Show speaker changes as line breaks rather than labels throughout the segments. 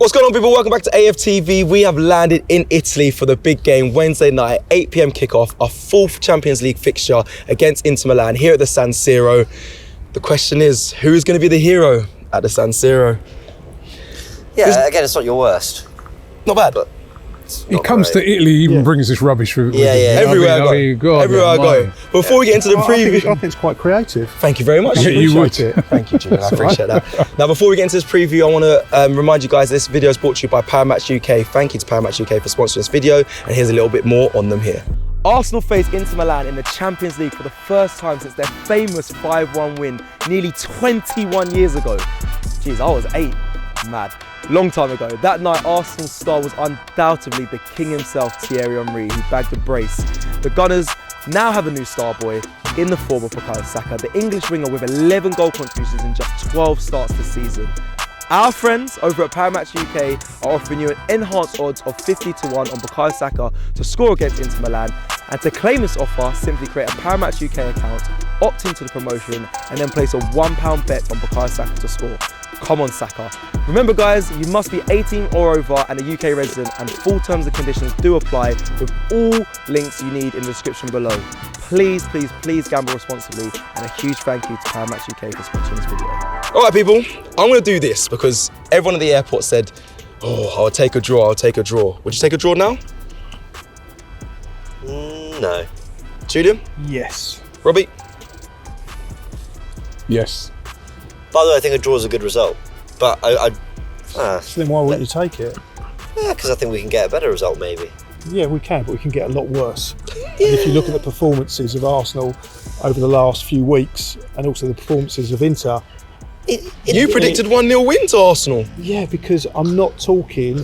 What's going on, people? Welcome back to AFTV. We have landed in Italy for the big game Wednesday night, 8 p.m. kickoff, our fourth Champions League fixture against Inter Milan here at the San Siro. The question is, who is going to be the hero at the San Siro?
Yeah, again, it's not your worst.
Not bad.
But
he comes to Italy, he even brings this rubbish with him.
Everywhere I go. Before we get into the preview,
I think it's quite creative.
Thank you very much.
Yeah, you would.
Thank you, Julian. I appreciate that. Now, before we get into this preview, I want to remind you guys this video is brought to you by Powermatch UK. Thank you to Powermatch UK for sponsoring this video, and here's a little bit more on them here. Arsenal face Inter Milan in the Champions League for the first time since their famous 5-1 win nearly 21 years ago. Jeez, I was 8. Mad. Long time ago. That night, Arsenal's star was undoubtedly the king himself, Thierry Henry, who bagged a brace. The Gunners now have a new star boy in the form of Bukayo Saka, the English winger with 11 goal contributions in just 12 starts this season. Our friends over at Powermatch UK are offering you an enhanced odds of 50-1 on Bukayo Saka to score against Inter Milan. And to claim this offer, simply create a Powermatch UK account, opt into the promotion, and then place a £1 bet on Bukayo Saka to score. Come on, Saka. Remember, guys, you must be 18 or over and a UK resident, and full terms and conditions do apply, with all links you need in the description below. Please, please, please gamble responsibly, and a huge thank you to Powermatch UK for sponsoring this video. All right, people, I'm going to do this because everyone at the airport said, oh, I'll take a draw, I'll take a draw. Would you take a draw now?
No.
Julian?
Yes.
Robbie?
Yes.
By the way, I think a draw is a good result. But
So then why wouldn't you take it?
because I think we can get a better result, maybe.
Yeah, we can, but we can get a lot worse. And if you look at the performances of Arsenal over the last few weeks, and also the performances of Inter.
You predicted 1-0 win to Arsenal.
Yeah, because I'm not talking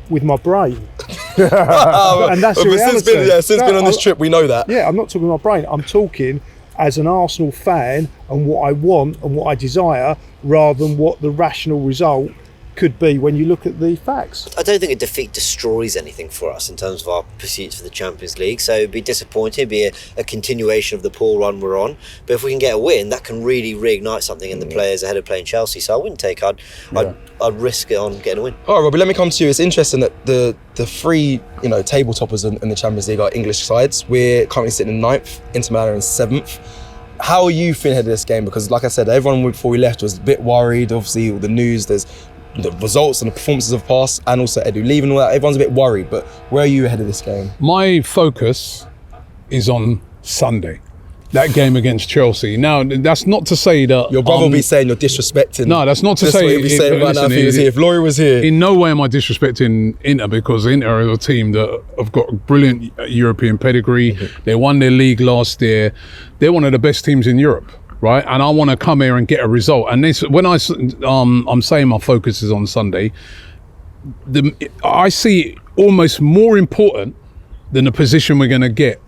with my brain. And that's the reality.
Since been on this trip, we know that.
Yeah, I'm not talking with my brain. I'm talking as an Arsenal fan and what I want and what I desire, rather than what the rational result could be when you look at the facts.
I don't think a defeat destroys anything for us in terms of our pursuits for the Champions League. So it'd be disappointing, it'd be a continuation of the poor run we're on. But if we can get a win, that can really reignite something in the players ahead of playing Chelsea. So I wouldn't take. I'd risk it on getting a win.
All right, Robbie, let me come to you. It's interesting that the three table toppers in the Champions League are English sides. We're currently sitting in 9th, Inter Milan are in 7th. How are you feeling ahead of this game? Because like I said, everyone before we left was a bit worried. Obviously, all the news, there's the results and the performances of past, and also Edu leaving and all that. Everyone's a bit worried, but where are you ahead of this game?
My focus is on Sunday, that game against Chelsea. Now, that's not to say that
Your brother will be saying you're disrespecting.
No, that's not to
That's
say.
what he'll be saying right now if he was here. If Laurie was here.
In no way am I disrespecting Inter, because Inter are a team that have got brilliant European pedigree.
Mm-hmm.
They won their league last year. They're one of the best teams in Europe. Right, and I want to come here and get a result. And this, when I'm saying my focus is on Sunday, I see it almost more important than the position we're going to get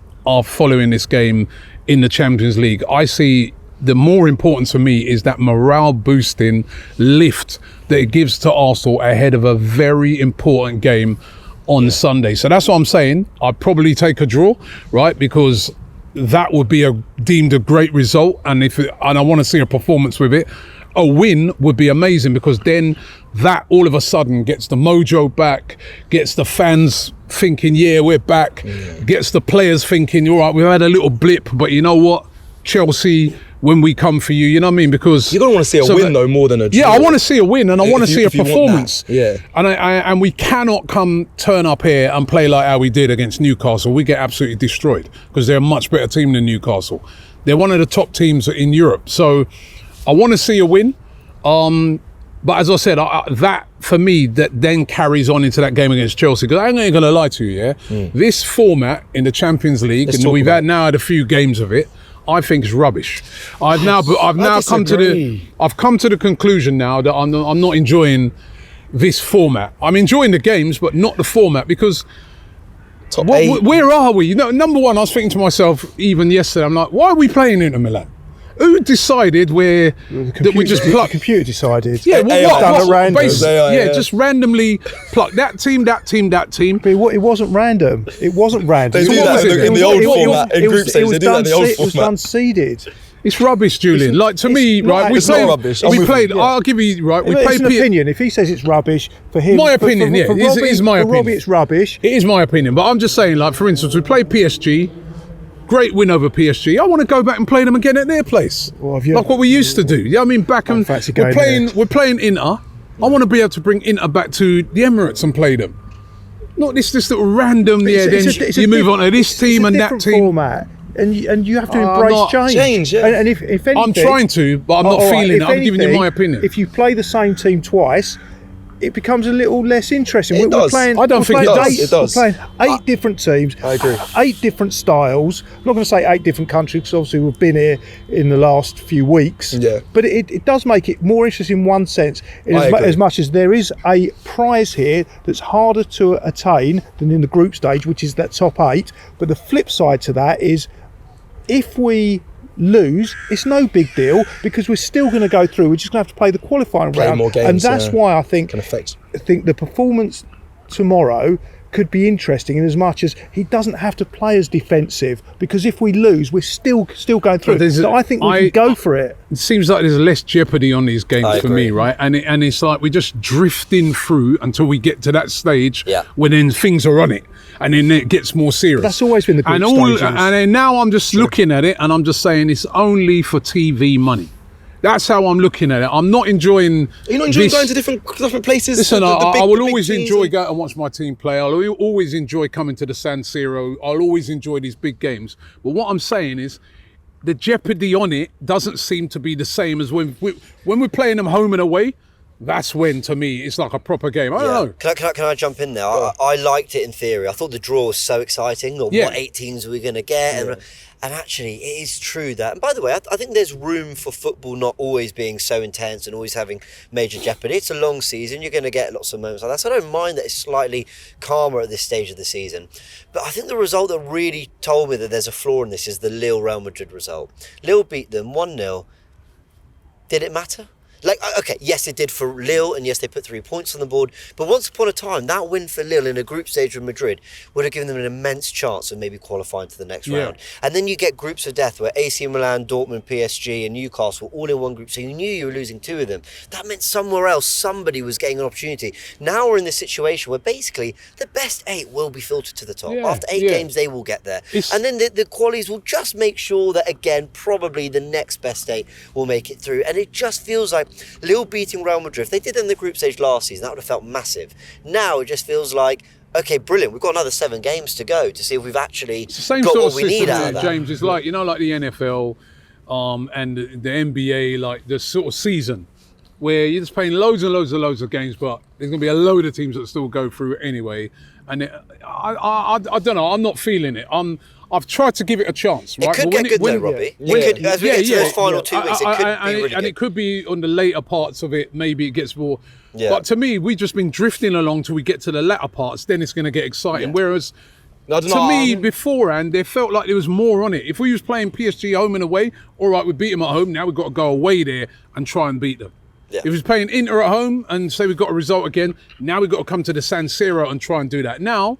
following this game in the Champions League. I see the more important to me is that morale boosting lift that it gives to Arsenal ahead of a very important game on Sunday. So that's what I'm saying. I'd probably take a draw, right, because that would be deemed a great result, and I want to see a performance with it. A win would be amazing, because then that all of a sudden gets the mojo back, gets the fans thinking, yeah, we're back, gets the players thinking, all right, we've had a little blip, but you know what, Chelsea, when we come for you, you know what I mean? Because
you're gonna want to see a win though, more than a draw.
Yeah, I want to see a win, and I want to see a performance.
Yeah,
and we cannot turn up here and play like how we did against Newcastle. We get absolutely destroyed, because they're a much better team than Newcastle. They're one of the top teams in Europe. So I want to see a win. But as I said, that for me, that then carries on into that game against Chelsea. Because I ain't going to lie to you, this format in the Champions League, and we've had a few games of it, I think is rubbish. I've now come to the conclusion now that I'm not enjoying this format. I'm enjoying the games, but not the format, because where are we? Number one, I was thinking to myself even yesterday, I'm like, why are we playing Inter Milan? Who decided that we just plucked?
The computer decided.
Yeah,
Just
randomly pluck that team.
But it wasn't random. It wasn't random.
They do that in the old format. In group stages, they do that in the old format.
It was done seeded.
It's rubbish, Julian. Like to me,
not
right? We
it's not
played.
rubbish.
We
I'm with
played.
you, yeah.
I'll give you right. We
It's
played.
an opinion. If he says it's rubbish for him,
My opinion, yeah. It is my
for Robbie,
opinion.
it's rubbish.
It is my opinion, but I'm just saying. Like for instance, we played PSG. Great win over PSG. I want to go back and play them again at their place,
Well, have you-
like what we used to do. Yeah, I mean, back and
fancy
we're
going
playing.
there.
We're playing Inter. I want to be able to bring Inter back to the Emirates and play them. Not this little random. Yeah, then you move on to this team and that team.
Format. And you have to
I'm
embrace
not-
change.
Change, yeah.
And if anything,
I'm trying to, but I'm not
all right,
feeling it.
if
I'm giving you
anything,
my opinion.
If you play the same team twice, it becomes a little less interesting.
It
We're
does.
playing,
I don't
we're
think
playing
it does.
eight-
It does.
We're playing 8 different teams.
I agree.
8 different styles. I'm not going to say 8 different countries because obviously we've been here in the last few weeks.
Yeah.
But it does make it more interesting in one sense,
I agree.
as much as there is a prize here that's harder to attain than in the group stage, which is that top 8. But the flip side to that is, if we lose, it's no big deal because we're still going to go through. We're just going to have to play the qualifying
Play
round,
more games,
and that's
yeah.
why I think
Can affect.
the performance tomorrow could be interesting in as much as he doesn't have to play as defensive, because if we lose, we're still going through.
there's
So I think we can go for it.
It seems like there's less jeopardy on these games
I
for me,
agree.
right? And it's like we're just drifting through until we get to that stage
Yeah.
when then things are on it, and then it gets more serious.
That's always been the group stages.
And then now I'm just looking at it, and I'm just saying it's only for TV money. That's how I'm looking at it. I'm not enjoying.
Are you not enjoying
this-
going to different places?
Listen,
The
I
big-
will
the big
always
teams
enjoy
and-
going and watch my team play. I'll always enjoy coming to the San Siro. I'll always enjoy these big games. But what I'm saying is, the jeopardy on it doesn't seem to be the same as when we're playing them home and away. That's when, to me, it's like a proper game. I don't know.
Can I jump in there? I liked it in theory. I thought the draw was so exciting. Or
Yeah.
what 8 teams are we going to get? And actually, it is true that. And by the way, I think there's room for football not always being so intense and always having major jeopardy. It's a long season. You're going to get lots of moments like that. So I don't mind that it's slightly calmer at this stage of the season. But I think the result that really told me that there's a flaw in this is the Lille-Real Madrid result. Lille beat them 1-0. Did it matter? Like, okay, yes, it did for Lille, and yes, they put 3 points on the board. But once upon a time, that win for Lille in a group stage with Madrid would have given them an immense chance of maybe qualifying to the next round. And then you get groups of death where AC Milan, Dortmund, PSG, and Newcastle all in one group, so you knew you were losing 2 of them. That meant somewhere else somebody was getting an opportunity. Now we're in this situation where basically the best 8 will be filtered to the top.
Yeah,
After 8
yeah.
games, they will get there.
It's-
And then the qualies will just make sure that, again, probably the next best 8 will make it through. And it just feels like Lille beating Real Madrid, if they did in the group stage last season, that would have felt massive. Now it just feels like, okay, brilliant, we've got another 7 games to go to see if we've actually
It's the same
got
sort
what
of
we
system,
need out of that.
James. It's like, like the NFL and the NBA, like the sort of season where you're just playing loads and loads and loads of games, but there's going to be a load of teams that still go through anyway. And I don't know. I'm not feeling it. I've tried to give it a chance. Right?
It could
But
get good though, Robbie. As we get to those final 2 weeks, it could be really
and
good.
it could be on the later parts of it. Maybe it gets more.
Yeah.
But to me, we've just been drifting along till we get to the latter parts. Then it's going to get exciting. Whereas
I don't
to
know,
me, beforehand, there felt like there was more on it. If we was playing PSG home and away, all right, we beat them at home. Now we've got to go away there and try and beat them.
Yeah.
If we was playing Inter at home and say we've got a result again, now we've got to come to the San Siro and try and do that. Now,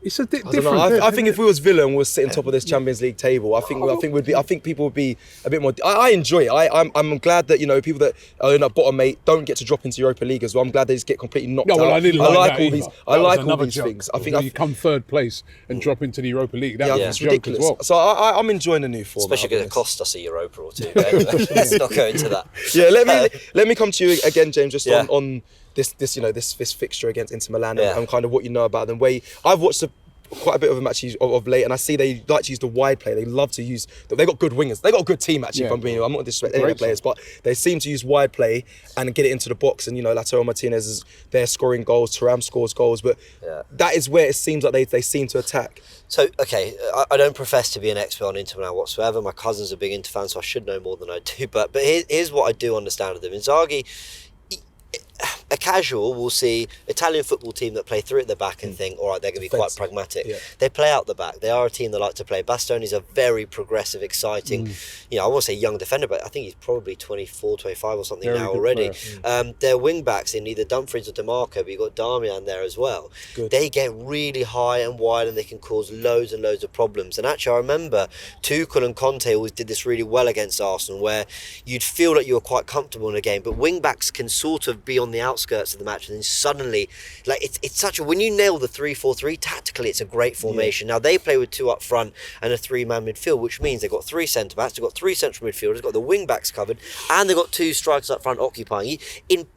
it's a bit
I don't
different.
know. I think if we was Villa and was sitting top of this Champions League table, I think people would be a bit more. I enjoy it. I'm glad that people that are in that bottom 8 don't get to drop into Europa League as well. I'm glad they just get completely knocked
No, well,
out.
I didn't like
all
that
these.
either.
I
That was
like all
another
these
joke.
things. I think
you come third place and drop into the Europa League. That was
it's
a joke
ridiculous.
as well.
So I'm enjoying the new format.
Especially because it cost us a Europa or 2. Let's not go into that.
Yeah, let me come to you again, James, just
Yeah.
on this fixture against Inter Milan
Yeah.
and kind of what you know about them. I've watched quite a bit of them actually of late, and I see they like to use the wide play. They love to use. They got good wingers. They got a good team actually.
Yeah.
I'm not disrespecting any of the players, but they seem to use wide play and get it into the box. And Lautaro Martinez is there scoring goals. Thuram scores goals, but that is where it seems like they seem to attack.
So, okay, I don't profess to be an expert on Inter Milan whatsoever. My cousin's a big Inter fan, so I should know more than I do. But here's what I do understand of them. Inzaghi, a casual will see Italian football team that play through at the back and think, all right, they're going to be quite pragmatic.
Yeah.
They play out the back. They are a team that like to play. Bastone's a very progressive, exciting, I won't say young defender, but I think he's probably 24, 25 or something
Very
now
good
already.
player.
Their wing backs in either Dumfries or DeMarco, but you've got Darmian there as well.
Good.
They get really high and wide and they can cause loads and loads of problems. And actually, I remember Tuchel and Conte always did this really well against Arsenal, where you'd feel like you were quite comfortable in a game, but wing backs can sort of be on the outskirts of the match, and then suddenly, like it's such a, when you nail the 3-4-3 tactically, it's a great formation. Now they play with 2 up front and a 3-man midfield, which means they've got 3 centre backs, they've got 3 central midfielders, they've got the wing backs covered, and they've got 2 strikers up front occupying.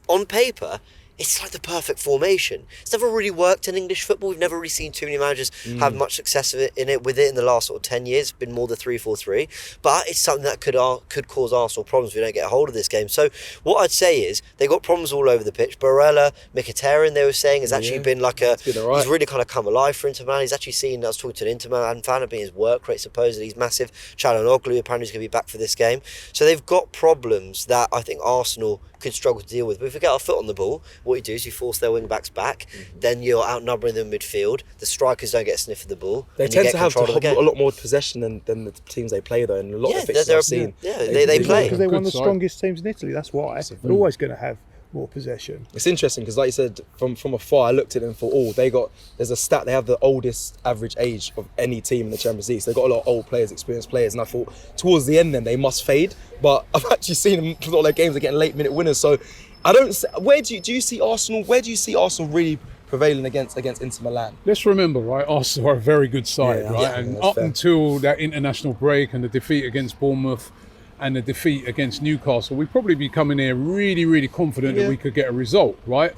On paper, it's like the perfect formation. It's never really worked in English football. We've never really seen too many managers have much success with it in the last sort of 10 years. It's been more the 3-4-3. But it's something that could cause Arsenal problems if we don't get a hold of this game. So what I'd say is they've got problems all over the pitch. Barella, Mkhitaryan, they were saying, has actually been like he's really kind of come alive for Inter Milan. He's actually seen, I was talking to an Inter Milan fan about his work rate, supposedly he's massive. Çalhanoğlu apparently is going to be back for this game. So they've got problems that I think Arsenal could struggle to deal with. But if we get our foot on the ball, what you do is you force their wing backs back, then you're outnumbering them in midfield. The strikers don't get a sniff of the ball.
They tend to have a lot more possession than the teams they play, though, and a lot of fixtures I've seen.
They play.
Because they're one of the
side.
strongest teams in Italy, that's why. They're always going to have more possession.
It's interesting because, like you said, from afar, I looked at them for all. There's a stat, they have the oldest average age of any team in the Champions League. So they've got a lot of old players, experienced players, and I thought towards the end then they must fade. But I've actually seen them, a lot of their games are getting late minute winners. So I don't. Where do you see Arsenal? Where do you see Arsenal really prevailing against Inter Milan?
Let's remember, right, Arsenal are a very good side, right? And
that's
up
fair.
until that international break and the defeat against Bournemouth and the defeat against Newcastle, we'd probably be coming here really, really confident that we could get a result, right?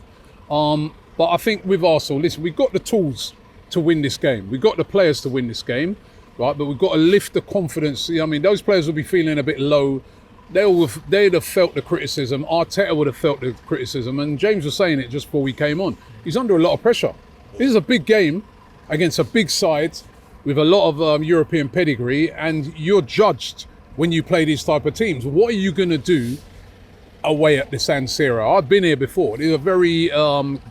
But I think with Arsenal, listen, we've got the tools to win this game. We've got the players to win this game, right? But we've got to lift the confidence. I mean, those players will be feeling a bit low. They'd have felt the criticism. Arteta would have felt the criticism. And James was saying it just before we came on. He's under a lot of pressure. This is a big game against a big side with a lot of European pedigree, and you're judged when you play these type of teams. What are you going to do away at the San Siro? I've been here before. There's a very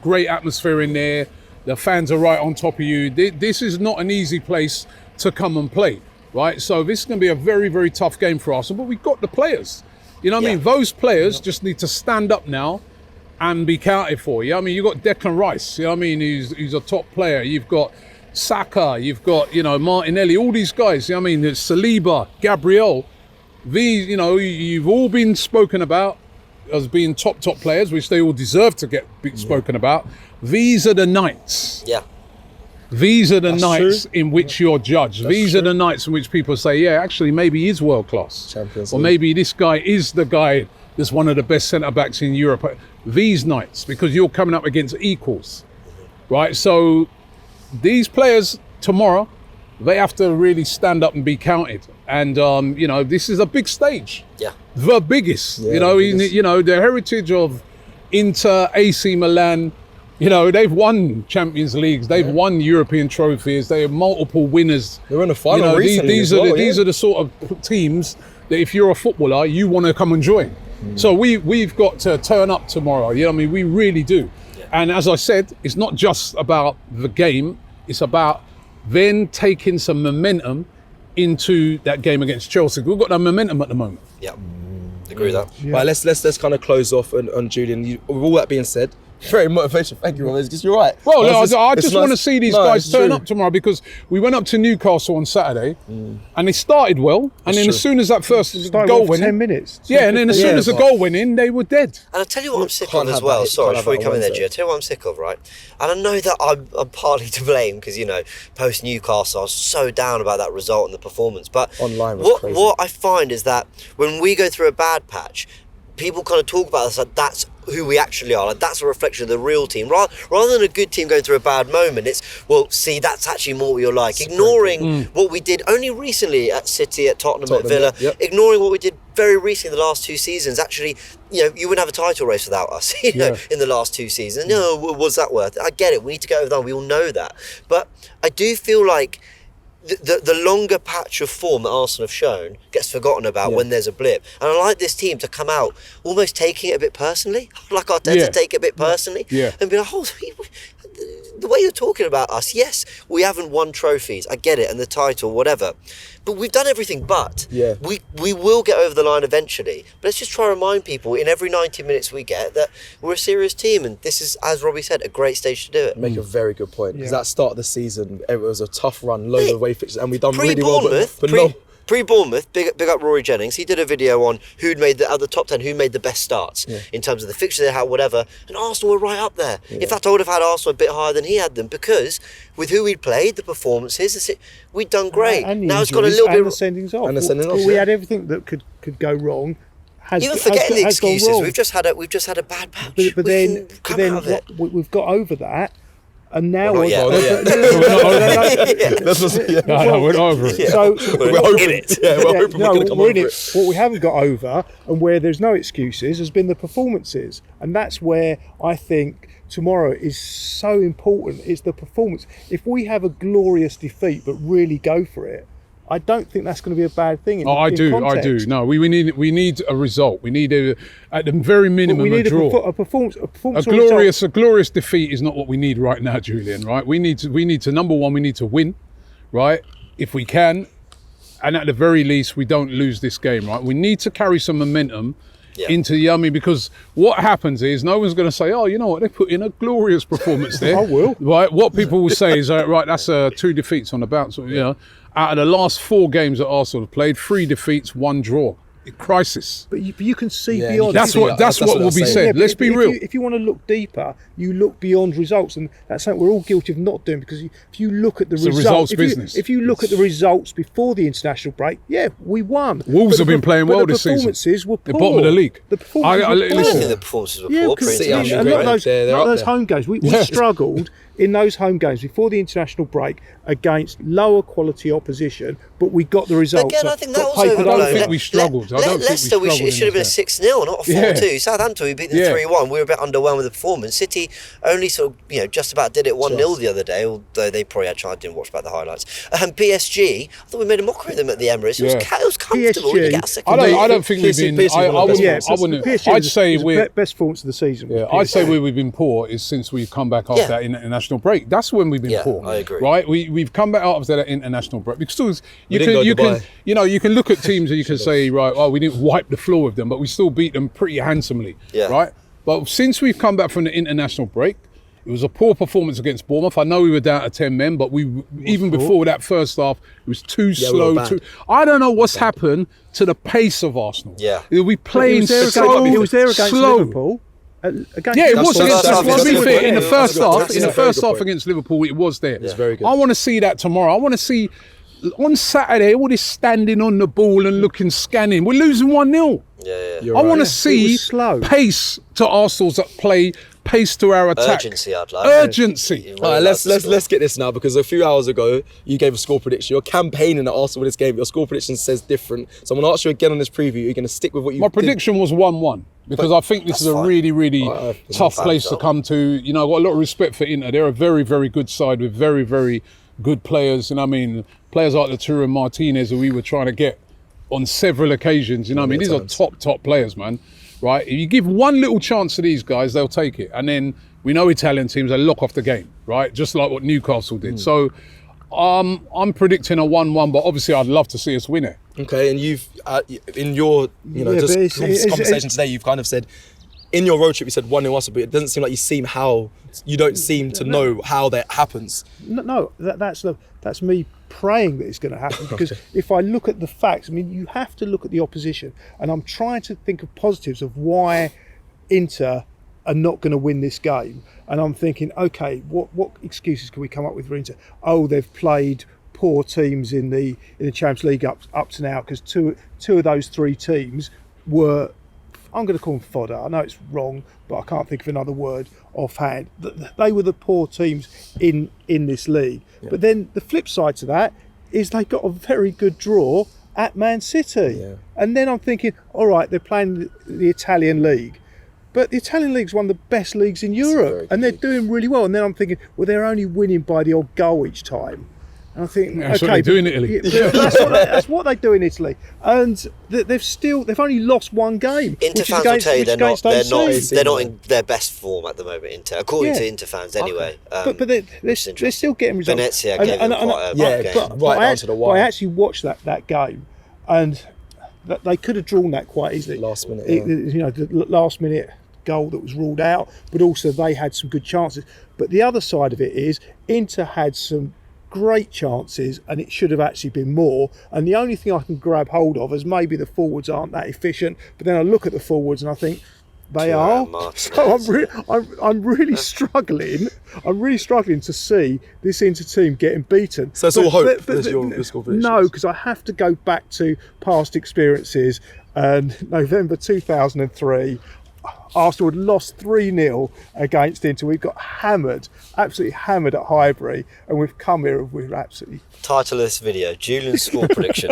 great atmosphere in there. The fans are right on top of you. This is not an easy place to come and play, right? So this is going to be a very, very tough game for us. But we've got the players. You know what I mean? Those players just need to stand up now and be counted for. I mean, you've got Declan Rice, you know what I mean, who's a top player. You've got Saka, you've got, Martinelli, all these guys, you know what I mean, there's Saliba, Gabriel. These, you've all been spoken about as being top players, which they all deserve to get spoken about. These are the nights.
Yeah.
These are the
That's
nights
true.
in which you're judged. These are the nights in which people say, yeah, actually, maybe he's world class.
Champions
Or
League.
maybe this guy is the guy that's one of the best centre-backs in Europe. These nights, because you're coming up against equals, right? So these players tomorrow, they have to really stand up and be counted. And, this is a big stage.
Yeah.
The biggest.
Yeah, the biggest.
The heritage of Inter, AC Milan, they've won Champions Leagues, they've won European trophies, they have multiple winners.
They were in the final recently
These are the sort of teams that if you're a footballer, you want to come and join. So we've got to turn up tomorrow. We really do. Yeah. And as I said, it's not just about the game, it's about then taking some momentum into that game against Chelsea. We've got that momentum at the moment.
Yeah. Agree with that.
Right, let's kind of close off on Julian. With all that being said, very motivational. Thank you, Robert, because you're right.
Well, I
It's
just
nice.
want to see these
No,
guys
it's
turn
true.
up tomorrow, because we went up to Newcastle on Saturday and they started well, and then
true.
as soon as that first
Started
goal
with
went
10
in,
minutes.
yeah, and then as soon as the goal went in, they were dead.
And I'll tell you what I'm sick
Can't
of as
have
well.
that-
Sorry,
can't have
before we
that
come in there,
Wednesday.
Gio. I'll tell you what I'm sick of, right? And I know that I'm partly to blame because, post Newcastle, I was so down about that result and the performance. But
Online was crazy.
what I find is that when we go through a bad patch, people kind of talk about us like that's who we actually are. Like that's a reflection of the real team. Rather than a good team going through a bad moment, it's, well, see, that's actually more what you're like. Ignoring what we did only recently at City, at Tottenham, at Villa,
yep.
ignoring what we did very recently the last 2 seasons. Actually, you wouldn't have a title race without us, in the last 2 seasons. No, what's that worth? I get it. We need to get over that. We all know that. But I do feel like the longer patch of form that Arsenal have shown gets forgotten about when there's a blip. And I like this team to come out almost taking it a bit personally, like Arteta take it a bit personally, and be like, oh, the way you're talking about us, yes, we haven't won trophies, I get it, and the title, whatever, but we've done everything but. We will get over the line eventually. But let's just try to remind people in every 90 minutes we get that we're a serious team, and this is, as Robbie said, a great stage to do it.
Make a very good point, because that start of the season, it was a tough run, loads of away fixtures, and we've done really well.
Pre-Bournemouth, big up Rory Jennings. He did a video on who'd made the top 10, who made the best starts in terms of the fixtures they had, whatever. And Arsenal were right up there. In fact, I would have had Arsenal a bit higher than he had them, because with who we'd played, the performances, we'd done great.
And
now it's got a little bit.
And the sendings off. We had everything that could go wrong.
Even forgetting the excuses, we've just had a bad patch.
But then we've got over that. And now
we're not
over it.
So
we're hoping it. We're hoping we're going to come over it.
What we haven't got over, and where there's no excuses, has been the performances, and that's where I think tomorrow is so important. It's the performance. If we have a glorious defeat but really go for it, I don't think that's going to be a bad thing.
I do. No, we need a result. We need at the very minimum a draw.
A performance.
A glorious defeat is not what we need right now, Julian. Right? We need to number one. We need to win, right? If we can, and at the very least, we don't lose this game. Right? We need to carry some momentum into the army, because what happens is no one's going to say, oh, you know what, they put in a glorious performance there.
I will.
Right? What people will say is, right, that's 2 defeats on the bounce. Out of the last 4 games that Arsenal have played, 3 defeats, 1 draw. Crisis.
But you can see beyond.
That's what will be said. Let's be real.
If you want to look deeper, you look beyond results, and that's something we're all guilty of not doing. Because if you look at the results,
business.
If you look at the results before the international break, we won.
Wolves have been playing well this season.
The performances were poor.
The bottom of the league.
I don't think the performances were poor.
A lot of those home games, we struggled in those home games before the international break against lower quality opposition, but we got the results.
Again, I think that was overblown.
I don't think we struggled.
Leicester, it should have been a 6-0, not a 4-2. Southampton, we beat them 3-1. We were a bit underwhelmed with the performance. City only sort of, just about did it 1-0 the other day, although they probably had tried. I didn't watch back the highlights. PSG, I thought we made a mockery of them at the Emirates. It was comfortable.
PSG,
I don't think we've been. I wouldn't. I'd say we're
best performance of the season.
Yeah, I'd say where we've been poor is since we've come back after that international break. That's when we've been poor.
I agree.
Right? We've come back after that international break, because you can look at teams and you can say, right, we didn't wipe the floor with them, but we still beat them pretty handsomely. Right? But since we've come back from the international break, it was a poor performance against Bournemouth. I know we were down to 10 men, but before that first half, it was too slow. I don't know what's happened to the pace of Arsenal. We playing so slow.
It was there against Liverpool.
It was in the first half. In the first half against Liverpool, it was there.
It's very good.
I want to see that tomorrow. I want to see on Saturday all this standing on the ball and scanning. We're losing 1-0. I want to see pace to Arsenal's play, pace to our attack.
Urgency, I'd like.
Urgency.
All right, let's get this now, because a few hours ago you gave a score prediction. You're campaigning at Arsenal with this game. Your score prediction says different. So I'm going to ask you again on this preview. You're going to stick with what you did.
My prediction was 1-1. Because I think this is a really, really tough place to come to. I've got a lot of respect for Inter. They're a very, very good side with very, very good players. Players like Lautaro and Martinez, who we were trying to get on several occasions. These are top players, man. Right? If you give one little chance to these guys, they'll take it. And then we know Italian teams, they lock off the game, right? Just like what Newcastle did. So I'm predicting a 1-1, but obviously I'd love to see us win it.
Okay, and you've in your conversation today, you've kind of said in your road trip you said 1-0 Arsenal, but it doesn't seem like you don't seem to know how that happens.
No, that's me praying that it's going to happen, because if I look at the facts, you have to look at the opposition, and I'm trying to think of positives of why Inter are not going to win this game, and I'm thinking, okay, what excuses can we come up with for Inter? Oh, they've played poor teams in the Champions League up to now, because two of those 3 teams were, I'm going to call them fodder. I know it's wrong, but I can't think of another word offhand. They were the poor teams in this league. Yeah. But then the flip side to that is they got a very good draw at Man City. Yeah. And then I'm thinking, all right, they're playing the Italian league. But the Italian league's one of the best leagues in Europe, and they're doing really well. And then I'm thinking, well, they're only winning by the odd goal each time. And I think,
That's what they do in Italy.
That's what they do in Italy. And they've only lost one game.
Inter fans will tell you they're not in their best form at the moment. Inter, according to Inter fans, anyway.
But they're still getting results.
Venezia gave them quite a game.
But I actually watched that game, and they could have drawn that quite easily.
Last minute,
the last minute goal that was ruled out, but also they had some good chances. But the other side of it is Inter had some great chances, and it should have actually been more. And the only thing I can grab hold of is maybe the forwards aren't that efficient, but then I look at the forwards and I think they are. So I'm really struggling. I'm really struggling to see this Inter team getting beaten.
So it's all hope. Your score predictions.
No, because I have to go back to past experiences. And November 2003. Arsenal had lost 3-0 against Inter. We've got absolutely hammered at Highbury, and we've come here and we're absolutely...
Title of this video, Julian's score prediction.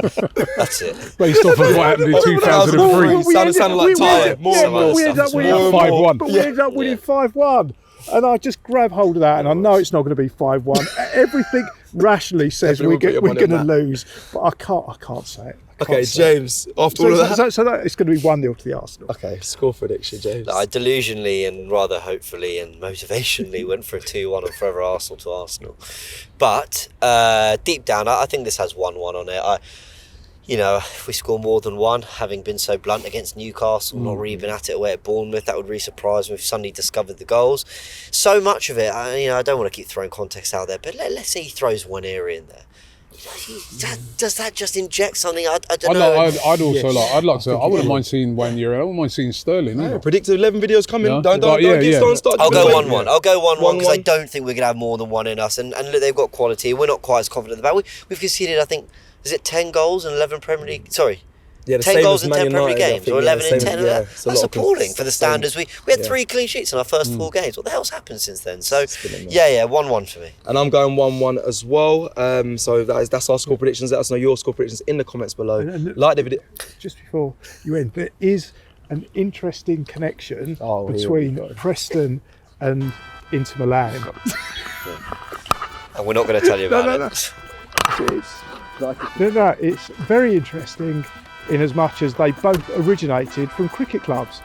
That's it.
Based off of what happened in 2003.
Sounded like tired.
We ended up winning 5-1. But we ended up winning 5-1. And I just grab hold of that, and I know it's not going to be 5-1. Everything rationally says we're going to lose, but I can't say it.
Okay, James, after all of that.
So it's going to be 1-0 to the Arsenal.
Okay, score prediction, James.
I delusionally and rather hopefully and motivationally went for a 2-1 and forever Arsenal to Arsenal. But deep down, I think this has 1-1 on it. If we score more than one, having been so blunt against Newcastle, not really been at it away at Bournemouth, that would really surprise me if suddenly discovered the goals. So much of it, I don't want to keep throwing context out there, but let's say he throws one area in there. Does that just inject something? I don't know.
I wouldn't mind seeing Wayne Euro. I wouldn't mind seeing Sterling.
Predictive 11 videos coming.
Yeah.
Don't start.
I'll go 1-1. I'll go 1-1 because I don't think we're going to have more than one in us. And look, they've got quality. We're not quite as confident about it. We've conceded, I think, is it 10 goals in 11 Premier League? Sorry. 10 goals in 10 Premier League games, or 11 in 10. That's appalling for the standards. We had 3 clean sheets in our first 4 games. What the hell's happened since then? So, 1-1 for me.
And I'm going 1-1 as well. So that's our score predictions. Let us know your score predictions in the comments below. Like the video.
Just before you end, there is an interesting connection between Preston and Inter Milan.
And we're not going to tell you about it.
It's very interesting in as much as they both originated from cricket clubs.